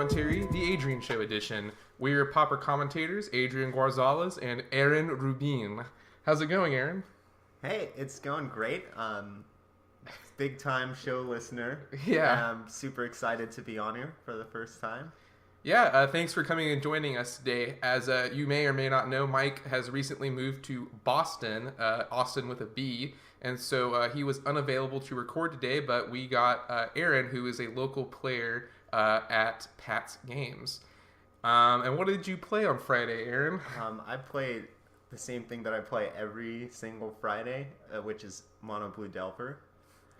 Commentary, the Adrian Show edition. We're Popper commentators, Adrian Gwarzalez and Aaron Rubin. How's it going, Aaron? Hey, it's going great. Big time show listener. Yeah. I'm super excited to be on here for the first time. Yeah, thanks for coming and joining us today. As you may or may not know, Mike has recently moved to Boston, Austin with a B, and so he was unavailable to record today, but we got Aaron, who is a local player at Pat's Games. And what did you play on Friday, Aaron? I played the same thing that I play every single Friday, which is Mono Blue Delver.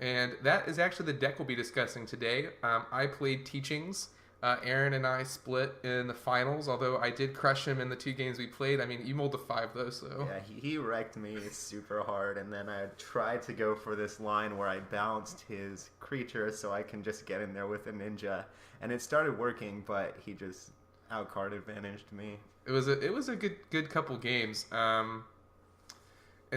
And that is actually the deck we'll be discussing today. I played Teachings. Aaron and I split in the finals, although I did crush him in the 2 games we played. I mean, you mulled a 5 though, so... Yeah, he wrecked me super hard, and then I tried to go for this line where I balanced his creature so I can just get in there with a ninja. And it started working, but he just outcard advantaged me. It was a good couple games. And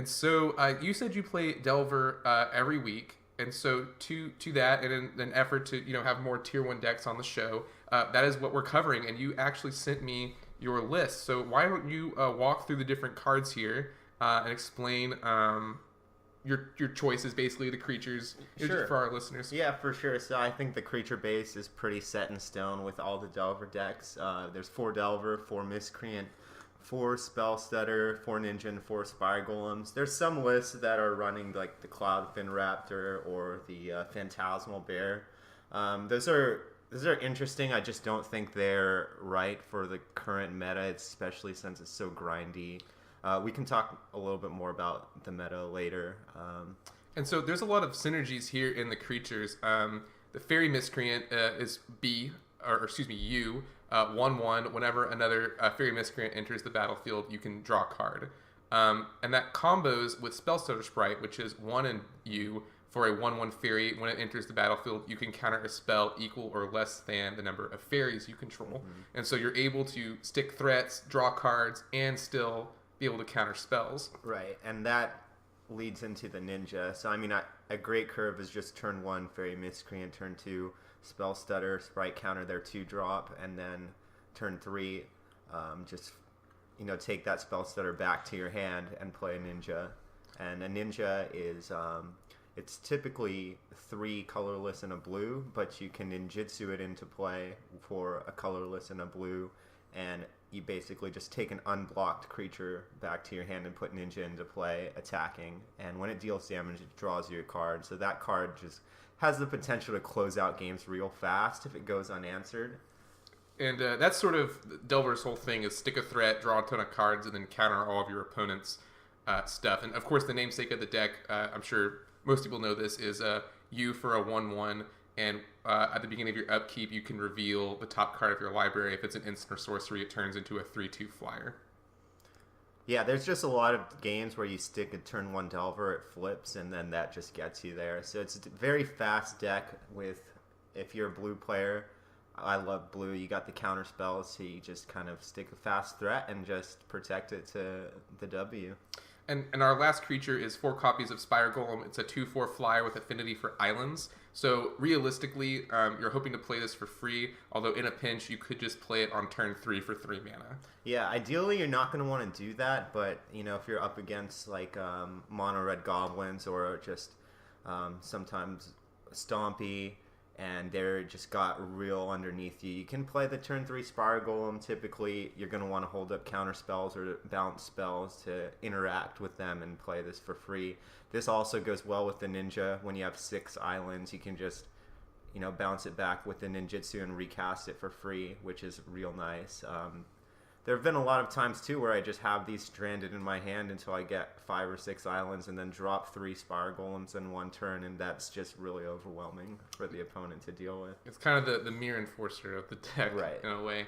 so you said you play Delver every week. And so to that, and in an effort to have more tier 1 decks on the show, that is what we're covering. And you actually sent me your list. So why don't you walk through the different cards here and explain your choices, basically the creatures, sure, for our listeners. Yeah, for sure. So I think the creature base is pretty set in stone with all the Delver decks. There's 4 Delver, 4 Miscreant, 4 Spell Stutter, 4 Ninja, and 4 Spire Golems. There's some lists that are running like the Cloudfin Raptor or the Phantasmal Bear. Those are interesting. I just don't think they're right for the current meta, especially since it's so grindy. We can talk a little bit more about the meta later. And so there's a lot of synergies here in the creatures. The Fairy Miscreant is U. 1/1. Whenever another Fairy Miscreant enters the battlefield, you can draw a card. And that combos with Spellstutter Sprite, which is 1 and U for a 1/1 Fairy. When it enters the battlefield, you can counter a spell equal or less than the number of fairies you control. Mm-hmm. And so you're able to stick threats, draw cards, and still be able to counter spells. Right, and that leads into the Ninja. So, I mean, a great curve is just turn 1, Fairy Miscreant, turn 2, Spell Stutter, Sprite counter their 2-drop, and then turn 3, take that Spell Stutter back to your hand and play a Ninja. And a Ninja is, it's typically 3 colorless and a blue, but you can ninjutsu it into play for a colorless and a blue, and you basically just take an unblocked creature back to your hand and put Ninja into play, attacking, and when it deals damage, it draws you a card. So that card just has the potential to close out games real fast if it goes unanswered. And that's sort of Delver's whole thing, is stick a threat, draw a ton of cards, and then counter all of your opponent's stuff. And of course, the namesake of the deck, I'm sure most people know this, is U for a 1/1. And at the beginning of your upkeep, you can reveal the top card of your library. If it's an instant or sorcery, it turns into a 3/2 flyer. Yeah, there's just a lot of games where you stick a turn 1 Delver, it flips, and then that just gets you there. So it's a very fast deck if you're a blue player. I love blue. You got the counter spells, so you just kind of stick a fast threat and just protect it to the W. And our last creature is 4 copies of Spire Golem. It's a 2/4 flyer with affinity for islands. So realistically, you're hoping to play this for free, although in a pinch, you could just play it on turn 3 for 3 mana. Yeah, ideally, you're not going to want to do that, but, if you're up against, like, mono-red goblins or just sometimes Stompy, and they're just got real underneath you, you can play the turn 3 Spire Golem. Typically, you're going to want to hold up counter spells or balance spells to interact with them and play this for free. This also goes well with the Ninja. When you have 6 islands, you can just, bounce it back with the ninjutsu and recast it for free, which is real nice. There have been a lot of times, too, where I just have these stranded in my hand until I get 5 or 6 islands and then drop 3 Spire Golems in one turn, and that's just really overwhelming for the opponent to deal with. It's kind of the mirror enforcer of the deck, right, in a way.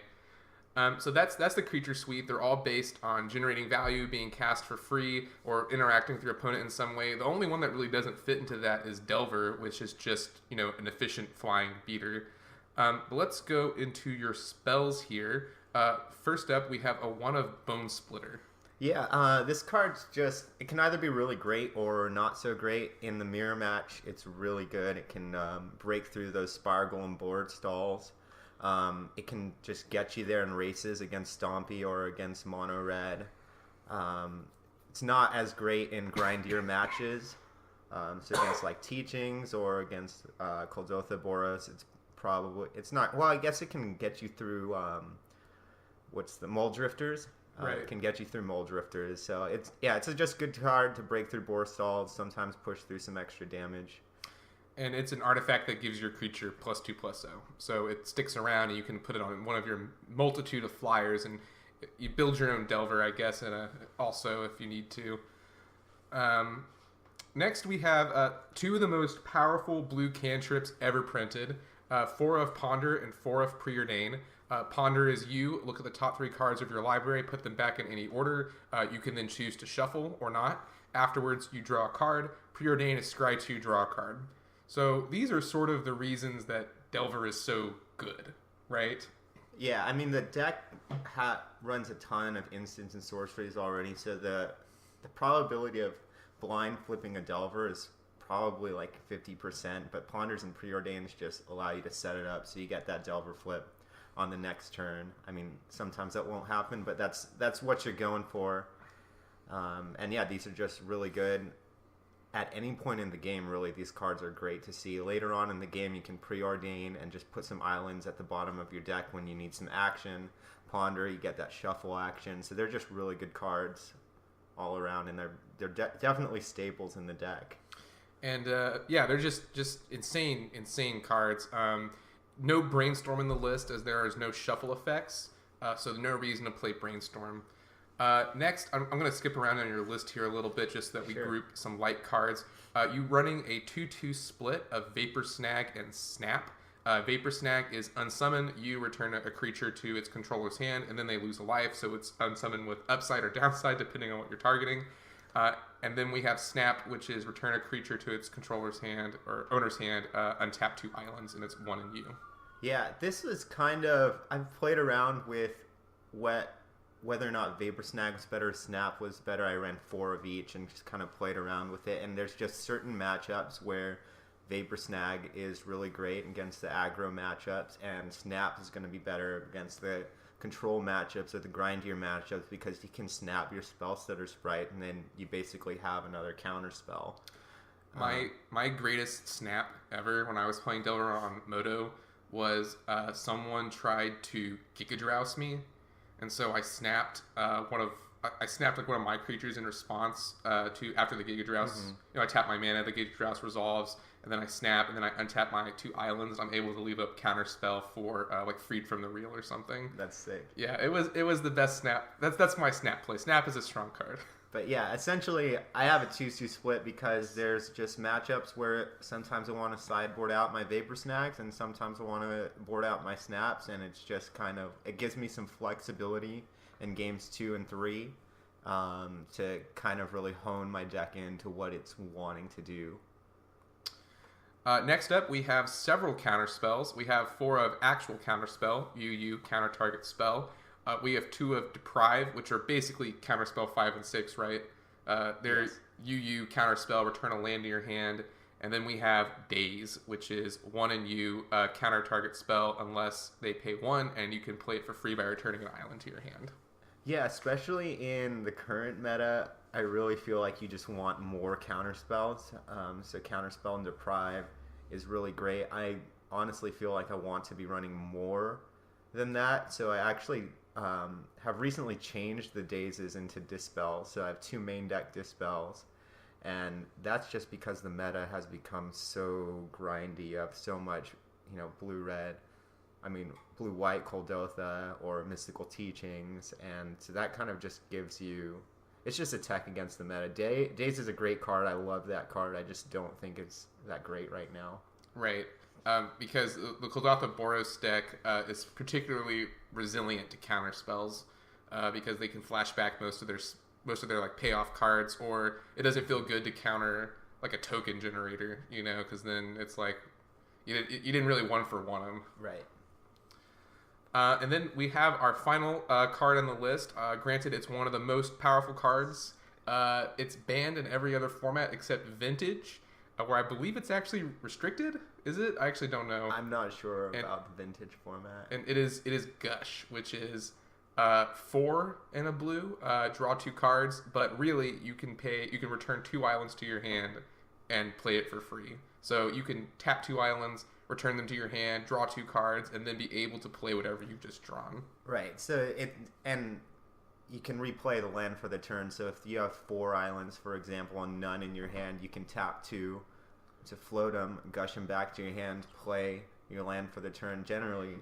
So that's the creature suite. They're all based on generating value, being cast for free, or interacting with your opponent in some way. The only one that really doesn't fit into that is Delver, which is just, an efficient flying beater. But let's go into your spells here. First up, we have a 1 of Bone Splitter. Yeah, this card's just, it can either be really great or not so great. In the mirror match, it's really good. It can break through those Spire Golem board stalls. It can just get you there in races against Stompy or against Mono Red. It's not as great in grindier matches. So against like Teachings or against Kuldotha Boros, it's not. Well, I guess it can get you through. What's the Mole Drifters? Right. It can get you through Mole Drifters. So it's a just good card to break through Borstalls. Sometimes push through some extra damage. And it's an artifact that gives your creature +2/+0. So it sticks around, and you can put it on one of your multitude of flyers, and you build your own Delver, I guess, also if you need to. Next, we have 2 of the most powerful blue cantrips ever printed. 4 of Ponder and 4 of Preordain. Ponder is you look at the top 3 cards of your library, put them back in any order. You can then choose to shuffle or not. Afterwards, you draw a card. Preordain is scry 2, draw a card. So these are sort of the reasons that Delver is so good, right? Yeah, I mean, the deck runs a ton of instants and sorceries already, so the probability of blind flipping a Delver is probably like 50%, but Ponders and Preordains just allow you to set it up so you get that Delver flip on the next turn. I mean, sometimes that won't happen, but that's what you're going for. And yeah, these are just really good. At any point in the game, really, these cards are great to see. Later on in the game, you can Preordain and just put some islands at the bottom of your deck when you need some action. Ponder, you get that shuffle action. So they're just really good cards all around, and they're definitely staples in the deck. And they're just insane cards. No Brainstorm in the list, as there is no shuffle effects, so no reason to play Brainstorm. Next, I'm going to skip around on your list here a little bit just so that we group some light cards. You running a 2/2 split of Vapor Snag and Snap. Vapor Snag is unsummon. You return a creature to its controller's hand, and then they lose a life, so it's unsummon with upside or downside depending on what you're targeting. And then we have Snap, which is return a creature to its controller's hand or owner's hand, untap 2 islands, and it's 1 in you. Yeah, this is kind of... I've played around with whether or not Vapor Snag was better or Snap was better. I ran 4 of each and just kind of played around with it. And there's just certain matchups where Vapor Snag is really great against the aggro matchups, and Snap is going to be better against the control matchups or the grindier matchups because you can snap your Spellstutter Sprite and then you basically have another counter spell. My greatest snap ever when I was playing Delver on Moto was someone tried to Gigadrouse me. And so I snapped one of my creatures in response to after the Gigadrouse. Mm-hmm. I tap my mana, the Gigadrouse resolves, and then I snap, and then I untap my 2 islands. I'm able to leave a counter spell for like Freed from the Real or something. That's sick. Yeah, it was the best snap. That's my snap play. Snap is a strong card. But yeah, essentially, I have a 2/2 split because there's just matchups where sometimes I want to sideboard out my Vapor Snags and sometimes I want to board out my Snaps, and it's just kind of, it gives me some flexibility in games 2 and 3 to kind of really hone my deck into what it's wanting to do. Next up, we have several counter spells. We have 4 of actual counter spell, UU counter target spell. We have 2 of Deprive, which are basically counterspell 5 and 6, right? They're yes. UU counterspell, return a land to your hand. And then we have Daze, which is 1 in you, counter target spell unless they pay 1, and you can play it for free by returning an island to your hand. Yeah, especially in the current meta, I really feel like you just want more counter spells. So counterspell and Deprive is really great. I honestly feel like I want to be running more than that. So I actually have recently changed the Dazes into Dispel. So I have 2 main deck Dispels. And that's just because the meta has become so grindy. You have so much, blue-red. I mean, blue-white Kuldotha or Mystical Teachings. And so that kind of just gives you... It's just a tech against the meta. Daze is a great card. I love that card. I just don't think it's that great right now. Right. Because the Kuldotha Boros deck is particularly resilient to counter spells because they can flash back most of their like payoff cards, or it doesn't feel good to counter like a token generator, because then it's like you didn't really 1-for-1 them. Right. And then we have our final card on the list. Granted, it's one of the most powerful cards. It's banned in every other format except Vintage. where I believe it's actually restricted. Is it? I actually don't know. I'm not sure about the vintage format. And it is Gush, which is 4 and a blue. Draw 2 cards, but really you can return 2 islands to your hand and play it for free. So you can tap 2 islands, return them to your hand, draw 2 cards, and then be able to play whatever you've just drawn. Right. So you can replay the land for the turn. So if you have 4 islands, for example, and none in your hand, you can tap 2 to float them, gush them back to your hand, play your land for the turn, generally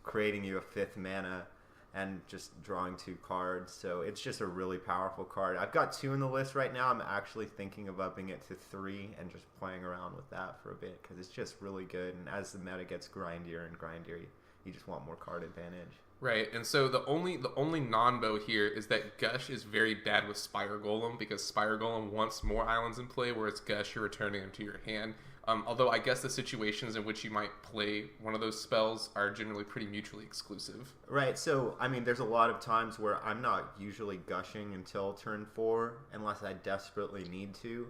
creating you a 5th mana and just drawing 2 cards. So it's just a really powerful card. I've got 2 in the list right now. I'm actually thinking of upping it to 3 and just playing around with that for a bit because it's just really good. And as the meta gets grindier and grindier, you just want more card advantage. Right, and so the only non-bow here is that Gush is very bad with Spire Golem because Spire Golem wants more islands in play, whereas Gush, you're returning them to your hand. Although I guess the situations in which you might play one of those spells are generally pretty mutually exclusive. Right, so, I mean, there's a lot of times where I'm not usually gushing until turn 4, unless I desperately need to,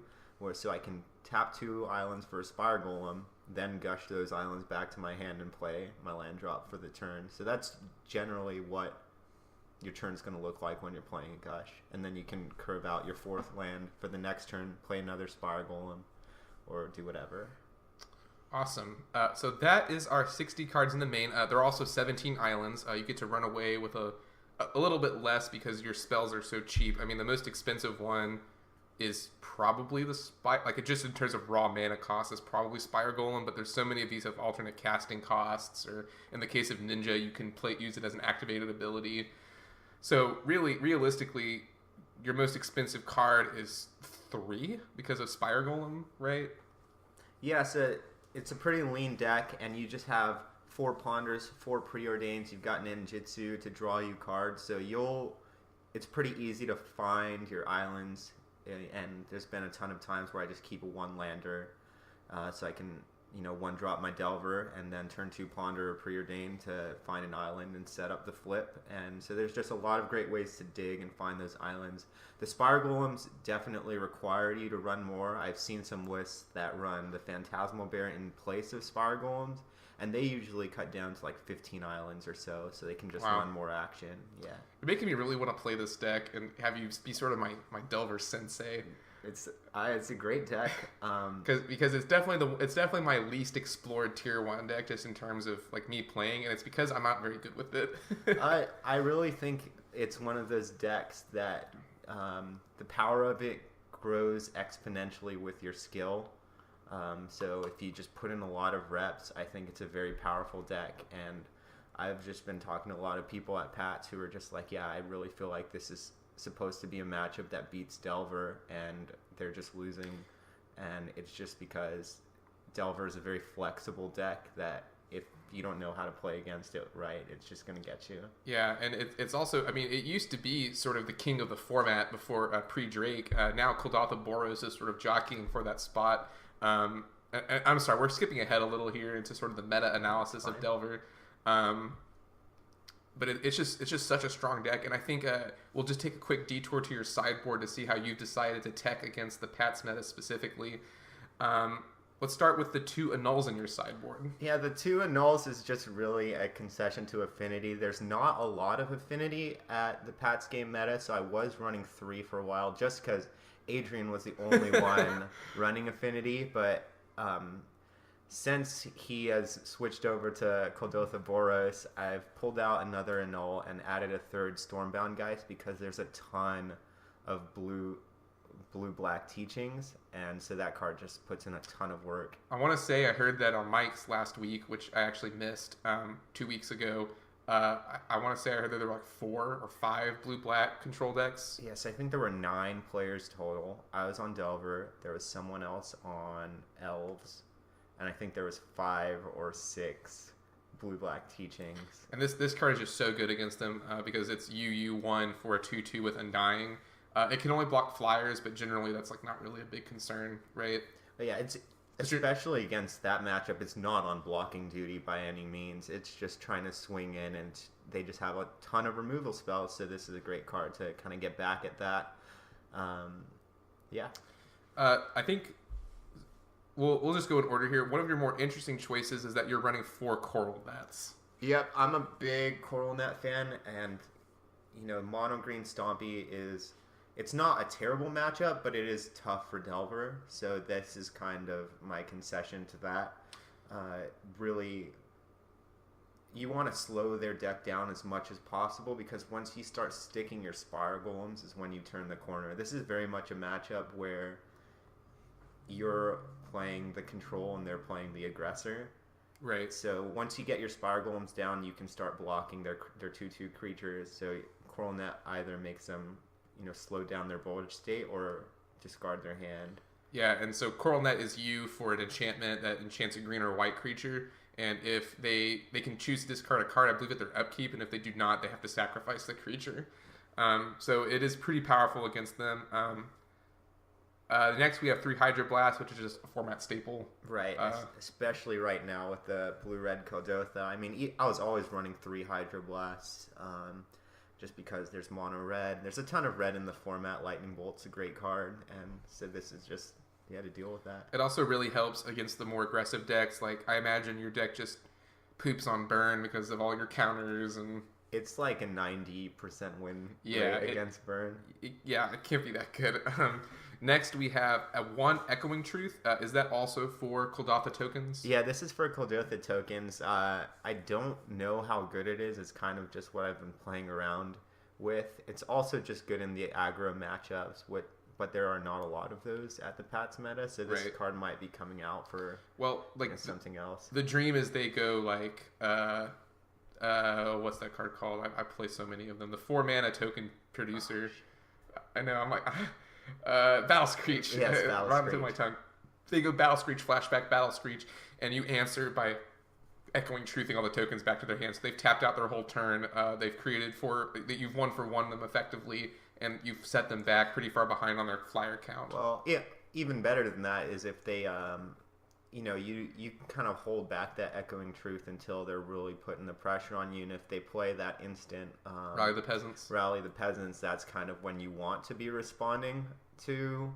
so I can tap 2 islands for a Spire Golem, then gush those islands back to my hand and play my land drop for the turn. So that's generally what your turn's going to look like when you're playing a Gush. And then you can curve out your 4th land for the next turn, play another Spire Golem, or do whatever. Awesome. So that is our 60 cards in the main. There are also 17 islands. You get to run away with a little bit less because your spells are so cheap. I mean, the most expensive one is probably the Spire, like just in terms of raw mana cost, is probably Spire Golem, but there's so many of these have alternate casting costs, or in the case of Ninja, you can use it as an activated ability. So really, realistically, your most expensive card is 3 because of Spire Golem, right? Yeah, so it's a pretty lean deck, and you just have 4 Ponders, 4 Preordains, you've got Ninjutsu to draw you cards, so it's pretty easy to find your islands. And there's been a ton of times where I just keep a 1-lander, so I can, 1-drop my Delver and then turn 2 Ponder or Preordain to find an island and set up the flip. And so there's just a lot of great ways to dig and find those islands. The Spire Golems definitely require you to run more. I've seen some lists that run the Phantasmal Bear in place of Spire Golems, and they usually cut down to like 15 islands or so they can just run more action. Yeah. You're making me really want to play this deck and have you be sort of my Delver sensei. It's a great deck. Because it's definitely my least explored tier 1 deck just in terms of like me playing, and it's because I'm not very good with it. I really think it's one of those decks that the power of it grows exponentially with your skill. So if you just put in a lot of reps, I think it's a very powerful deck. And I've just been talking to a lot of people at PATS who are just like, yeah, I really feel like this is supposed to be a matchup that beats Delver, and they're just losing. And it's just because Delver is a very flexible deck that if you don't know how to play against it right, it's just going to get you. Yeah, and it's also, I mean, it used to be sort of the king of the format before pre-Drake. Now Kuldotha Boros is sort of jockeying for that spot. I'm sorry, we're skipping ahead a little here into sort of the meta-analysis of Delver. But it's just such a strong deck, and I think we'll just take a quick detour to your sideboard to see how you've decided to tech against the Pats meta specifically. Let's start with the 2 annuls in your sideboard. Yeah, the 2 annuls is just really a concession to affinity. There's not a lot of affinity at the Pats game meta, so I was running 3 for a while just because Adrian was the only one running affinity, but since he has switched over to Kuldotha Boros, I've pulled out another annul and added a 3rd Stormbound Geist because there's a ton of blue-black teachings, and so that card just puts in a ton of work. I want to say I heard that on Mike's last week, which I actually missed 2 weeks ago. I want to say I heard that there were like 4 or 5 blue-black control decks. Yes, I think there were 9 players total. I was on Delver. There was someone else on Elves. And I think there was 5 or 6 blue-black teachings. And this card is just so good against them because it's UU1 for a 2/2 with Undying. It can only block flyers, but generally that's like not really a big concern, right? But yeah, it's especially against that matchup. It's not on blocking duty by any means. It's just trying to swing in, and they just have a ton of removal spells. So this is a great card to kind of get back at that. Yeah. I think we'll just go in order here. One of your more interesting choices is that you're running 4 coral nets. Yep, I'm a big coral net fan, and mono green Stompy it's not a terrible matchup, but it is tough for Delver. So this is kind of my concession to that. Really, you want to slow their deck down as much as possible, because once you start sticking your Spire Golems is when you turn the corner. This is very much a matchup where you're playing the control and they're playing the aggressor. Right. So once you get your Spire Golems down, you can start blocking their 2/2 creatures. So Coral Net either makes them, slow down their voltage state or discard their hand. Yeah, and so Coral Net is you for an enchantment that enchants a green or white creature, and if they can choose to discard a card, I believe, at their upkeep, and if they do not, they have to sacrifice the creature. So it is pretty powerful against them. Next, we have 3 Hydro Blast, which is just a format staple. Right, especially right now with the blue-red Kodotha. I mean, I was always running 3 Hydro Blasts, just because there's mono red. There's a ton of red in the format. Lightning Bolt's a great card, and so this is just, to deal with that. It also really helps against the more aggressive decks. Like, I imagine your deck just poops on burn because of all your counters, and it's like a 90% win rate against burn. It can't be that good. Next, we have a 1 Echoing Truth. Is that also for Kodotha tokens? Yeah, this is for Kodotha tokens. I don't know how good it is. It's kind of just what I've been playing around with. It's also just good in the aggro matchups, but there are not a lot of those at the Pats meta, so this card might be coming out for something else. The dream is they go like, what's that card called? I play so many of them. The 4-mana token producer. I know, I'm like... Battle Screech. Yes, Battle right Screech. my tongue. They go Battle Screech, flashback Battle Screech, and you answer by Echoing Truthing all the tokens back to their hands. So they've tapped out their whole turn. They've created that you've won for 1 of them effectively, and you've set them back pretty far behind on their flyer count. Well, yeah, even better than that is if they, you kind of hold back that Echoing Truth until they're really putting the pressure on you, and if they play that instant Rally the Peasants, that's kind of when you want to be responding to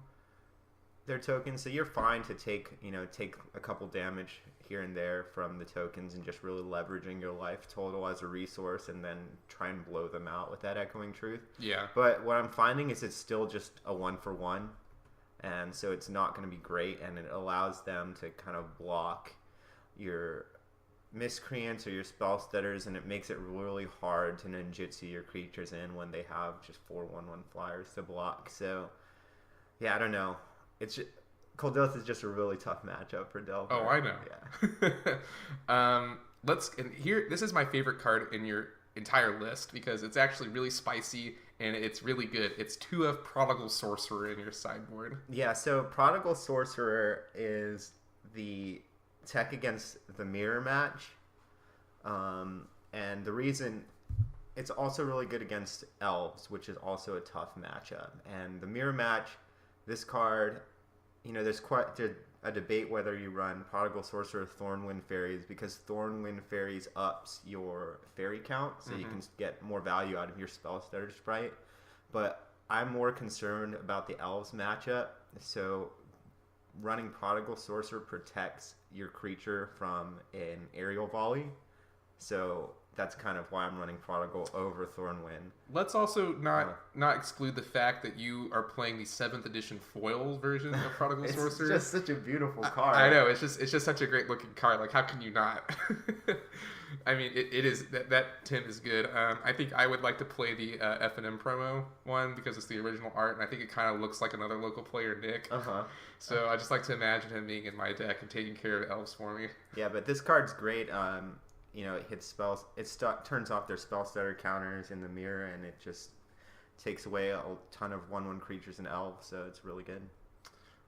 their tokens. So you're fine to take a couple damage here and there from the tokens and just really leveraging your life total as a resource, and then try and blow them out with that Echoing Truth. Yeah. But what I'm finding is it's still just a 1-for-1. And so it's not going to be great, and it allows them to kind of block your miscreants or your spell stutters, and it makes it really hard to ninjutsu your creatures in when they have just 4/1/1 flyers to block. So, yeah, I don't know. Kodotha is just a really tough matchup for Delver. Oh, I know. Yeah. This is my favorite card in your entire list because it's actually really spicy and it's really good. It's 2 of Prodigal Sorcerer in your sideboard. Yeah, so Prodigal Sorcerer is the tech against the mirror match. And the reason it's also really good against elves, which is also a tough matchup. And the mirror match, this card, there's quite a debate whether you run Prodigal Sorcerer or Thornwind Fairies, because Thornwind Fairies ups your fairy count, so you can get more value out of your Spell Stutter Sprite. But I'm more concerned about the elves matchup, so running Prodigal Sorcerer protects your creature from an aerial volley. So that's kind of why I'm running Prodigal over Thornwind. Let's also not exclude the fact that you are playing the 7th edition foil version of Prodigal Sorcerer. It's just such a beautiful card. I know, it's just such a great looking card. Like, how can you not? I mean, it is that tint is good. I think I would like to play the F&M promo one because it's the original art, and I think it kind of looks like another local player, Nick. So I just like to imagine him being in my deck and taking care of elves for me. Yeah, but this card's great. It hits spells. It turns off their spell stutter counters in the mirror, and it just takes away a ton of 1/1 creatures and elves. So it's really good.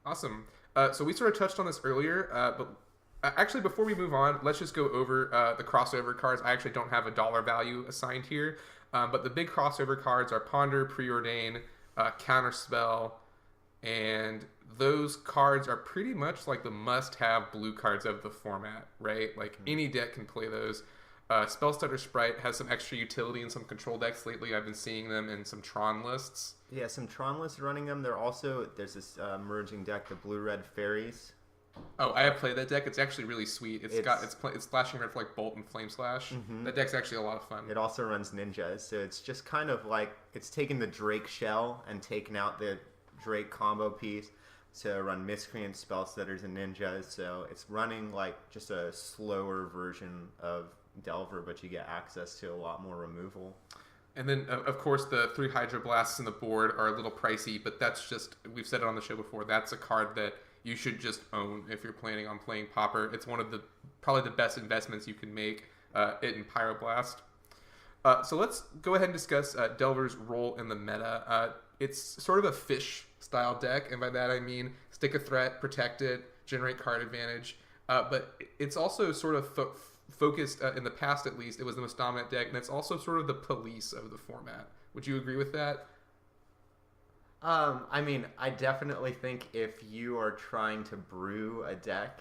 Awesome. So we sort of touched on this earlier, but actually, before we move on, let's just go over the crossover cards. I actually don't have a dollar value assigned here, but the big crossover cards are Ponder, Preordain, Counterspell, and those cards are pretty much like the must-have blue cards of the format, right? Like any deck can play those. Spellstutter Sprite has some extra utility in some control decks lately. I've been seeing them in some Tron lists. Yeah, some Tron lists running them. There's this merging deck, the blue-red fairies, Oh, I have played that deck. It's actually really sweet. It's splashing red for like Bolt and Flame Slash. That deck's actually a lot of fun. It also runs ninjas, so it's just kind of like it's taken the Drake shell and taken out the Drake combo piece to run miscreant spell setters and ninjas. So it's running like just a slower version of Delver, but you get access to a lot more removal. And then, of course, the 3 Hydro Blasts in the board are a little pricey, but that's just, we've said it on the show before, that's a card that you should just own if you're planning on playing Pauper. It's one of the, probably the best investments you can make, it in Pyroblast. So let's go ahead and discuss Delver's role in the meta. It's sort of a fish-style deck, and by that I mean stick a threat, protect it, generate card advantage, but it's also sort of focused, in the past at least, it was the most dominant deck, and it's also sort of the police of the format. Would you agree with that? I mean, I definitely think if you are trying to brew a deck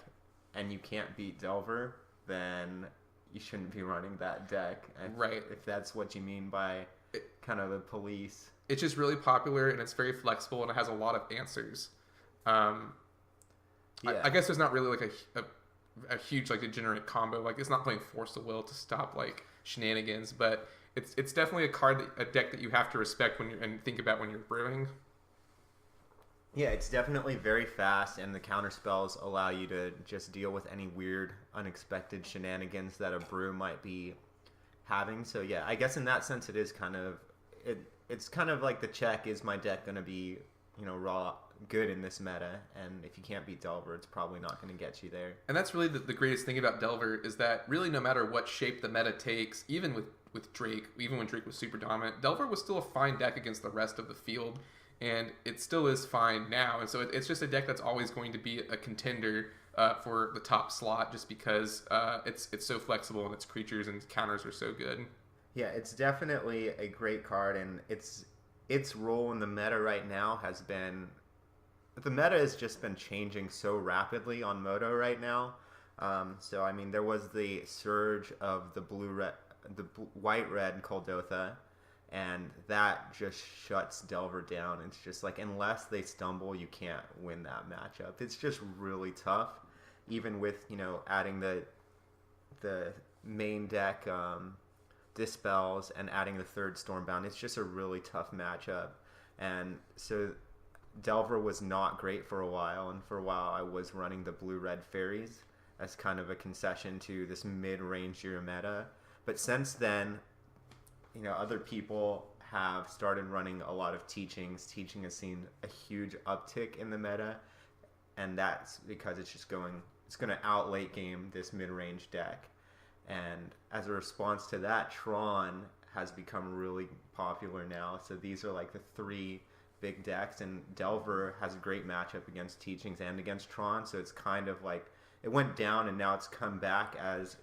and you can't beat Delver, then you shouldn't be running that deck. Right. If that's what you mean by kind of the police. It's just really popular, and it's very flexible, and it has a lot of answers. I guess there's not really like a huge like degenerate combo. Like it's not playing Force of Will to stop like shenanigans, but it's definitely a deck that you have to respect when you're and think about when you're brewing. Yeah, it's definitely very fast, and the counter spells allow you to just deal with any weird, unexpected shenanigans that a brew might be having. So yeah, I guess in that sense, it is kind of it's kind of like the check: is my deck going to be raw good in this meta? And if you can't beat Delver, it's probably not going to get you there. And that's really the greatest thing about Delver is that really no matter what shape the meta takes, even with Drake, even when Drake was super dominant, Delver was still a fine deck against the rest of the field. And it still is fine now. And so it's just a deck that's always going to be a contender for the top slot just because it's so flexible and its creatures and counters are so good. Yeah, it's definitely a great card, and its role in the meta right now has been... The meta has just been changing so rapidly on Moto right now. So, I mean, there was the surge of the white-red Kuldotha, and that just shuts Delver down. It's just like, unless they stumble, you can't win that matchup. It's just really tough, even with, adding the main deck Dispels and adding the third Stormbound. It's just a really tough matchup. And so Delver was not great for a while, and for a while I was running the blue-red fairies as kind of a concession to this mid-range meta. But since then, other people have started running a lot of teachings. Teaching has seen a huge uptick in the meta, and that's because it's going to out late game this mid-range deck. And as a response to that, Tron has become really popular now. So these are like the 3 big decks, and Delver has a great matchup against Teachings and against Tron. So it's kind of like it went down, and now it's come back as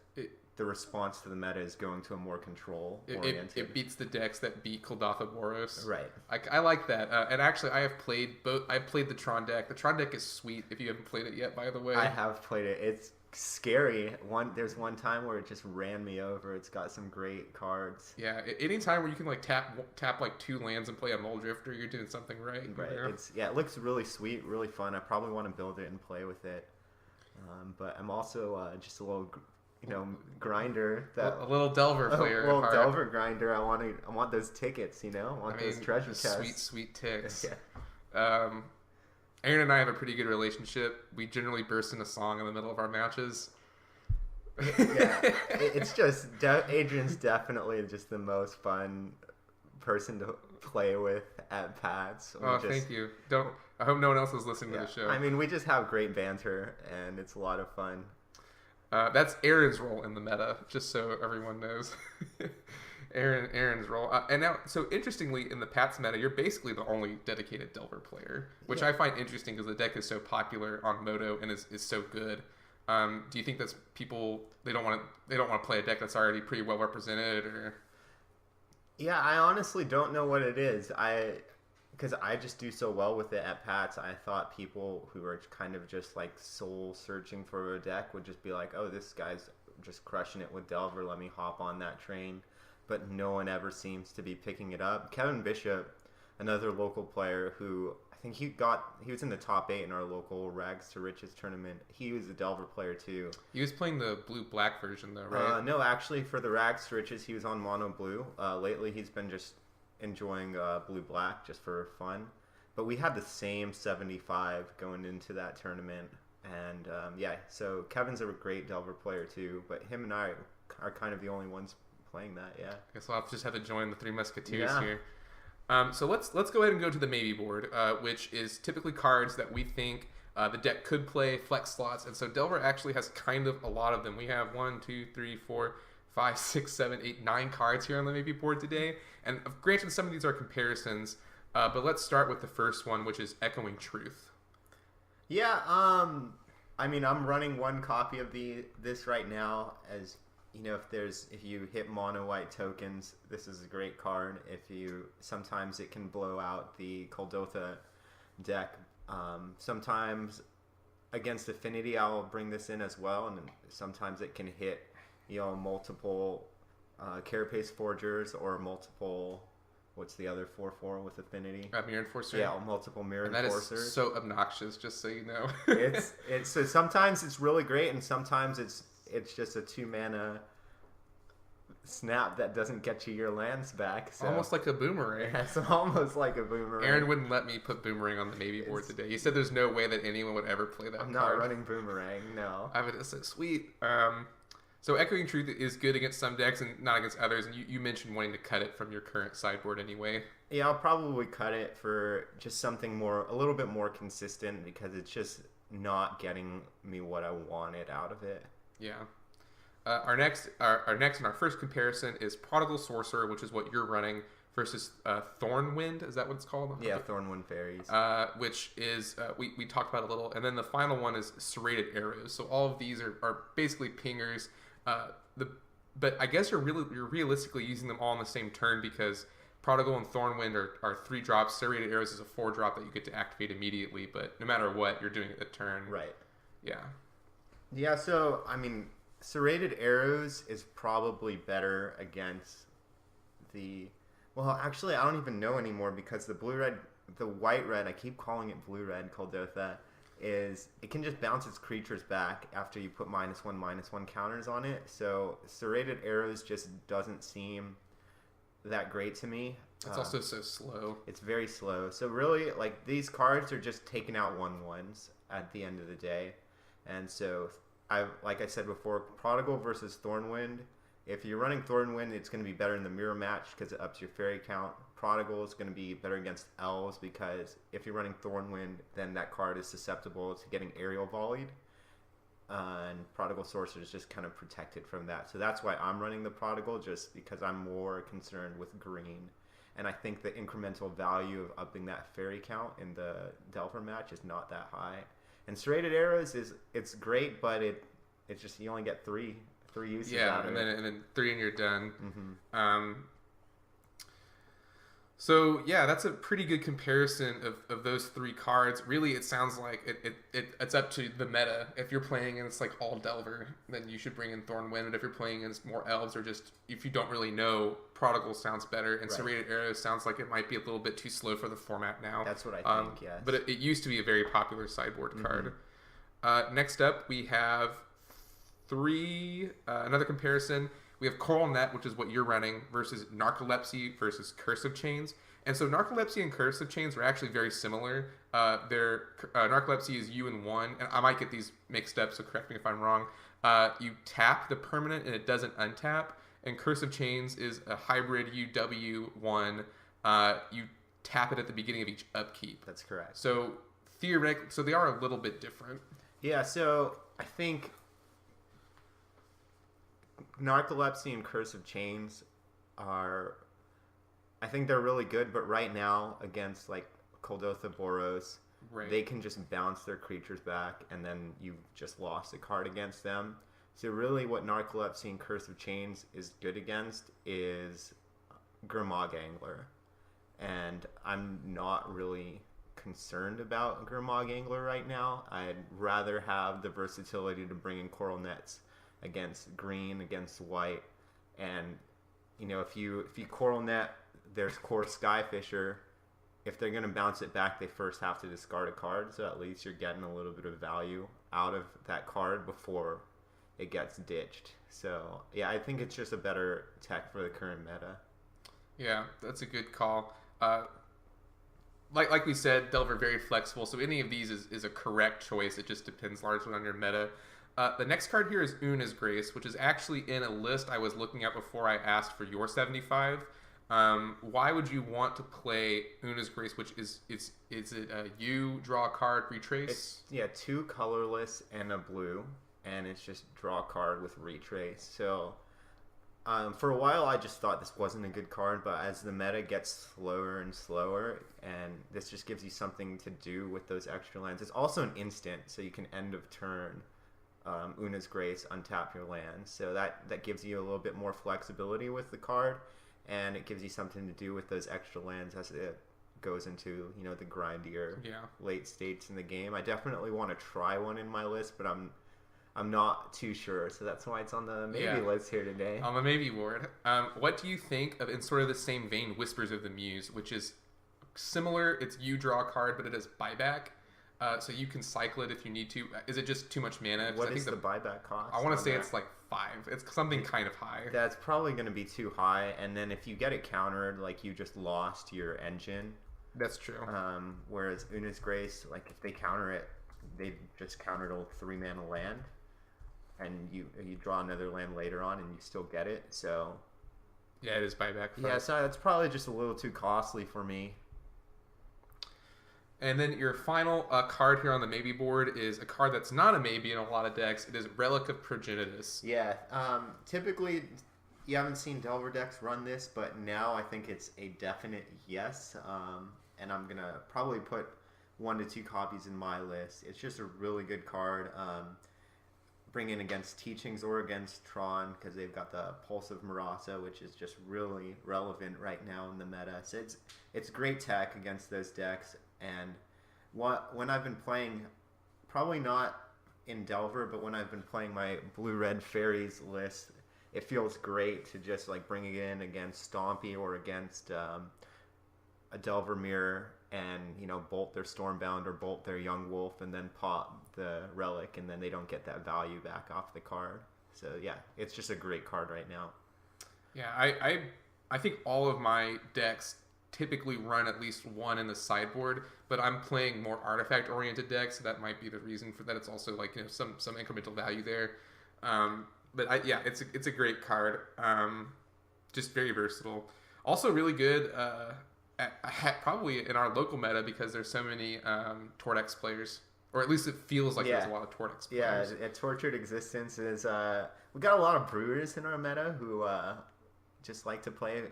the response to the meta is going to a more control-oriented. It beats the decks that beat Kuldotha Boros. Right. I like that. And actually, I have played both. I've played the Tron deck. The Tron deck is sweet if you haven't played it yet, by the way. I have played it. It's scary. There's one time where it just ran me over. It's got some great cards. Yeah, any time where you can like tap like 2 lands and play a Mole Drifter, you're doing something right. Right. It looks really sweet, really fun. I probably want to build it and play with it. But I'm also just a little... grinder. A little Delver player. A little Delver grinder. I want those tickets. I want those treasure chests. Sweet ticks. Yeah. Aaron and I have a pretty good relationship. We generally burst into song in the middle of our matches. Yeah, it's just Adrian's definitely just the most fun person to play with at PATS. Thank you. I hope no one else is listening to the show. I mean, we just have great banter, and it's a lot of fun. That's Aaron's role in the meta, just so everyone knows. Aaron's role. And now, so interestingly, in the Pats meta, you're basically the only dedicated Delver player, which I find interesting because the deck is so popular on Moto and is so good. Do you think that's people they don't want to play a deck that's already pretty well represented, or? Yeah, I honestly don't know what it is. Because I just do so well with it at PATS, I thought people who are kind of just like soul searching for a deck would just be like, oh, this guy's just crushing it with Delver, let me hop on that train. But no one ever seems to be picking it up. Kevin Bishop another local player who I think he was in the top 8 in our local Rags to Riches tournament. He was a Delver player too. He was playing the blue-black version though, right? No, actually for the Rags to Riches he was on mono blue. Lately he's been just enjoying blue-black just for fun. But we had the same 75 going into that tournament. And so Kevin's a great Delver player too, but him and I are kind of the only ones playing that. Yeah. I guess I'll just have to join the Three Musketeers here. So let's go ahead and go to the maybe board, which is typically cards that we think the deck could play, flex slots, and so Delver actually has kind of a lot of them. We have 1, 2, 3, 4, 5, 6, 7, 8, 9 cards here on the maybe board today, and granted some of these are comparisons, but let's start with the first one, which is Echoing Truth. Yeah, I mean, I'm running one copy of this right now. As you know, if you hit mono white tokens, this is a great card. Sometimes it can blow out the Kuldotha deck. Sometimes against Affinity, I'll bring this in as well, and sometimes it can hit, multiple Carapace Forgers or multiple. What's the other 4/4 with Affinity? Mirror Enforcer. Yeah, multiple Mirror Enforcers. That is so obnoxious, just so you know. it's so sometimes it's really great, and sometimes it's just a 2-mana snap that doesn't get you your lands back. So. Almost like a boomerang. Yeah, it's almost like a boomerang. Aaron wouldn't let me put boomerang on the maybe board today. He said there's no way that anyone would ever play that I'm card. not running boomerang, no. I would say sweet. So Echoing Truth is good against some decks and not against others, and you mentioned wanting to cut it from your current sideboard anyway. Yeah, I'll probably cut it for just something a little bit more consistent, because it's just not getting me what I wanted out of it. Yeah. Our next and our first comparison is Prodigal Sorcerer, which is what you're running, versus Thornwind. Is that what it's called? Yeah, Thornwind Fairies. Which is we talked about a little, and then the final one is Serrated Arrows. So all of these are basically pingers. But I guess you're realistically using them all on the same turn, because Prodigal and Thornwind are 3 drops. Serrated Arrows is a 4-drop that you get to activate immediately, but no matter what, you're doing it a turn. Right. Yeah. Yeah, so, I mean, Serrated Arrows is probably better against well, actually, I don't even know anymore, because the white-red, I keep calling it blue-red, Kuldotha, it can just bounce its creatures back after you put -1/-1 counters on it. So Serrated Arrows just doesn't seem that great to me. It's also so slow. It's very slow. So really, like, these cards are just taking out 1/1s at the end of the day. And so, like I said before, Prodigal versus Thornwind. If you're running Thornwind, it's going to be better in the mirror match because it ups your fairy count. Prodigal is going to be better against elves, because if you're running Thornwind, then that card is susceptible to getting aerial volleyed. And Prodigal Sorcerer is just kind of protected from that. So that's why I'm running the Prodigal, just because I'm more concerned with green. And I think the incremental value of upping that fairy count in the Delver match is not that high. And Serrated Arrows it's great, but it's just, you only get three uses out of it. And then 3 and you're done. Mm-hmm. So yeah, that's a pretty good comparison of those 3 cards. Really, it sounds like it's up to the meta. If you're playing and it's like all Delver, then you should bring in Thornwind. And if you're playing and it's more elves, or just if you don't really know, Prodigal sounds better. And right. Serrated Arrows sounds like it might be a little bit too slow for the format now. That's what I think, yes. But it used to be a very popular sideboard card. Next up, we have another comparison. We have Coral Net, which is what you're running, versus Narcolepsy versus Curse of Chains. And so Narcolepsy and Curse of Chains are actually very similar. Narcolepsy is you and 1, and I might get these mixed up, so correct me if I'm wrong. You tap the permanent and it doesn't untap. And Curse of Chains is a hybrid UW1. You tap it at the beginning of each upkeep. That's correct. So theoretically, so they are a little bit different. Yeah, so I think Narcolepsy and Curse of Chains I think they're really good, but right now against like Kuldotha Boros, right, they can just bounce their creatures back, and then you've just lost a card against them. So really what Narcolepsy and Curse of Chains is good against is Grimog Angler. And I'm not really concerned about Grimog Angler right now. I'd rather have the versatility to bring in Coral Nets against green, against white, and if you Coral Net, there's Core Skyfisher, if they're going to bounce it back, they first have to discard a card. So at least you're getting a little bit of value out of that card before it gets ditched. So yeah, I think it's just a better tech for the current meta. Yeah, that's a good call. Like we said, Delver very flexible, so any of these is a correct choice. It just depends largely on your meta. The next card here is Una's Grace, which is actually in a list I was looking at before I asked for your 75. Why would you want to play Una's Grace, which is it you draw a card, retrace? It's, 2 colorless and a blue, and it's just draw a card with retrace. So for a while I just thought this wasn't a good card, but as the meta gets slower and slower, and this just gives you something to do with those extra lands. It's also an instant, so you can end of turn Una's Grace, untap your land. So that gives you a little bit more flexibility with the card, and it gives you something to do with those extra lands as it goes into, the grindier late states in the game. I definitely want to try one in my list, but I'm not too sure, so that's why it's on the maybe list here today. On the maybe board. What do you think of, in sort of the same vein, Whispers of the Muse, which is similar? It's you draw a card, but it has buyback. So you can cycle it if you need to. Is it just too much mana? What is the buyback cost? I want to say it's like 5. It's something kind of high. That's probably going to be too high. And then if you get it countered, like you just lost your engine. That's true. Whereas Una's Grace, like if they counter it, they just countered a 3-mana land, and you draw another land later on, and you still get it. So yeah, it is buyback. Yeah, so it's probably just a little too costly for me. And then your final card here on the maybe board is a card that's not a maybe in a lot of decks. It is Relic of Progenitus. Yeah, typically you haven't seen Delver decks run this, but now I think it's a definite yes. And I'm going to probably put 1 to 2 copies in my list. It's just a really good card. Bring in against Teachings or against Tron, because they've got the Pulse of Marasa, which is just really relevant right now in the meta. So it's great tech against those decks. And when I've been playing, probably not in Delver, but when I've been playing my Blue-Red Fairies list, it feels great to just like bring it in against Stompy or against a Delver Mirror, and bolt their Stormbound or bolt their Young Wolf, and then pop the Relic, and then they don't get that value back off the card. So yeah, it's just a great card right now. Yeah, I think all of my decks typically run at least 1 in the sideboard, but I'm playing more artifact oriented decks, so that might be the reason for that. It's also like some incremental value there. But it's a great card. Just very versatile. Also really good probably in our local meta, because there's so many Tortex players, or at least it feels like there's a lot of Tortex players. Yeah, Tortured Existence is we got a lot of brewers in our meta who just like to play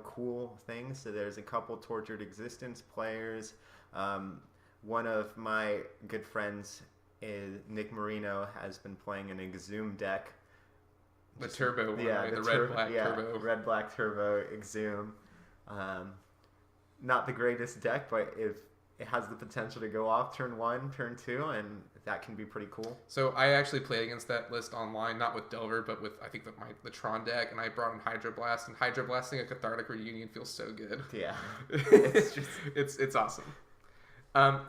cool things. So there's a couple Tortured Existence players. One of my good friends is Nick Marino, has been playing an Exhume deck. The turbo one, right? the red-black turbo. Red-black turbo Exhume. Not the greatest deck, but if it has the potential to go off turn 1, turn 2, and that can be pretty cool. So I actually played against that list online, not with Delver, but with, I think, the Tron deck, and I brought in Hydroblast, and Hydroblasting a Cathartic Reunion feels so good. Yeah. It's awesome.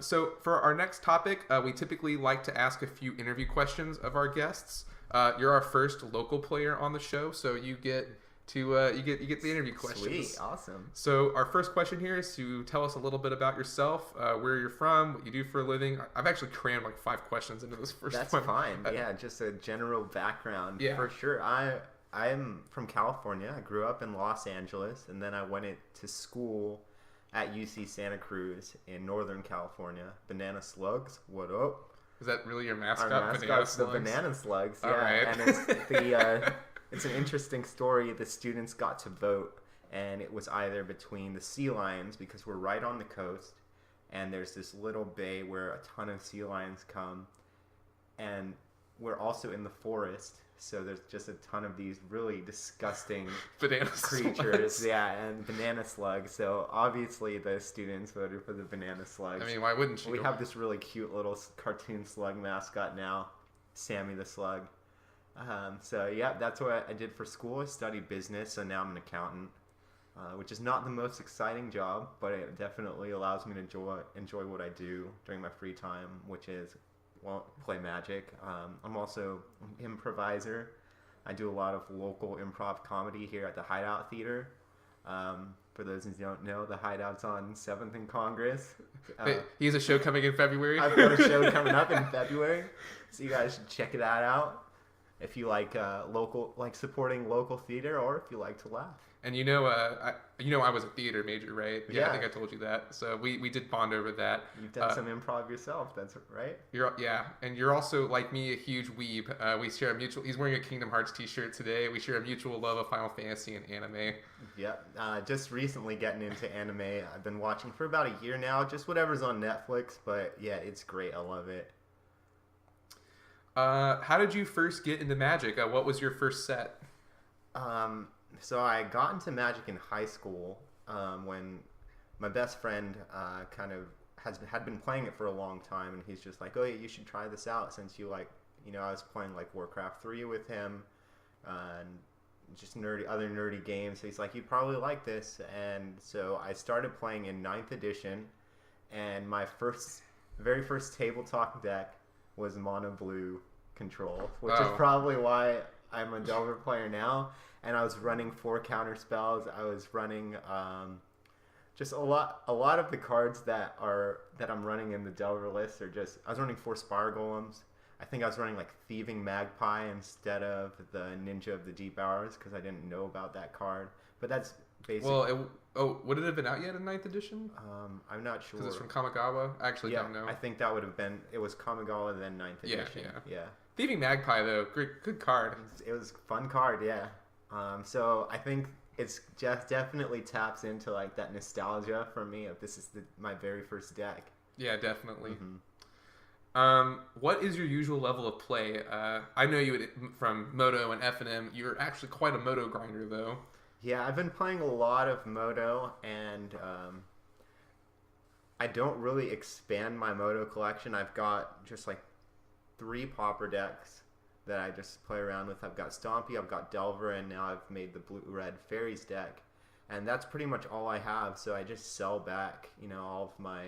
So for our next topic, we typically like to ask a few interview questions of our guests. You're our first local player on the show, so you get to you get the interview questions. Sweet, awesome. So our first question here is to tell us a little bit about yourself, where you're from, what you do for a living. I've actually crammed like 5 questions into this first one. That's fine. Yeah, just a general background. Yeah. For sure. I'm from California. I grew up in Los Angeles, and then I went to school at UC Santa Cruz in Northern California. Banana Slugs, what up? Is that really your mascot? Our mascot's the Banana Slugs. Yeah, right. And it's the it's an interesting story. The students got to vote, and it was either between the sea lions, because we're right on the coast, and there's this little bay where a ton of sea lions come, and we're also in the forest, so there's just a ton of these really disgusting banana creatures. slugs. Yeah, and banana slugs. So obviously the students voted for the banana slugs. I mean, why wouldn't you? We have this really cute little cartoon slug mascot now, Sammy the Slug. So yeah, that's what I did for school. I studied business, so now I'm an accountant. which is not the most exciting job, but it definitely allows me to enjoy what I do during my free time, which is, well, play Magic. I'm also an improviser. I do a lot of local improv comedy here at the Hideout Theater. For those who don't know, the Hideout's on 7th and Congress. He has a show coming in February. I've got a show coming up in February, so you guys should check that out if you like supporting local theater, or if you like to laugh. And I was a theater major, right? Yeah, Yeah. I think I told you that. So we did bond over that. You've done some improv yourself, that's right? And you're also, like me, a huge weeb. We share a mutual. He's wearing a Kingdom Hearts t-shirt today. We share a mutual love of Final Fantasy and anime. Yeah, just recently getting into anime. I've been watching for about a year now, just whatever's on Netflix. But yeah, it's great. I love it. How did you first get into Magic? What was your first set? So I got into Magic in high school when my best friend had been playing it for a long time, and he's just like, "Oh, yeah, you should try this out since you like." I was playing like Warcraft 3 with him, and just other nerdy games. So he's like, "You'd probably like this," and so I started playing in 9th edition, and my very first tabletop deck was Mono Blue Control, which is probably why I'm a Delver player now. And I was running 4 counter spells. I was running just a lot of the cards that I'm running in the Delver list are just, I was running 4 Spire Golems. I think I was running like Thieving Magpie instead of the Ninja of the Deep Hours because I didn't know about that card. But that's basically. Well, would it have been out yet in 9th edition? I'm not sure. Because it's from Kamigawa? I actually don't know. I think that would have been, it was Kamigawa then 9th edition. Yeah. Thieving Magpie, though, good card. It was a fun card, yeah. So I think it's just definitely taps into like that nostalgia for me of this is my very first deck. Yeah, definitely. Mm-hmm. What is your usual level of play? I know you from Moto and F&M. You're actually quite a Moto grinder, though. Yeah, I've been playing a lot of Moto, and I don't really expand my Moto collection. I've got just like 3 Pauper decks that I just play around with. I've got Stompy, I've got Delver, and now I've made the Blue-Red Fairies deck. And that's pretty much all I have, so I just sell back, all of my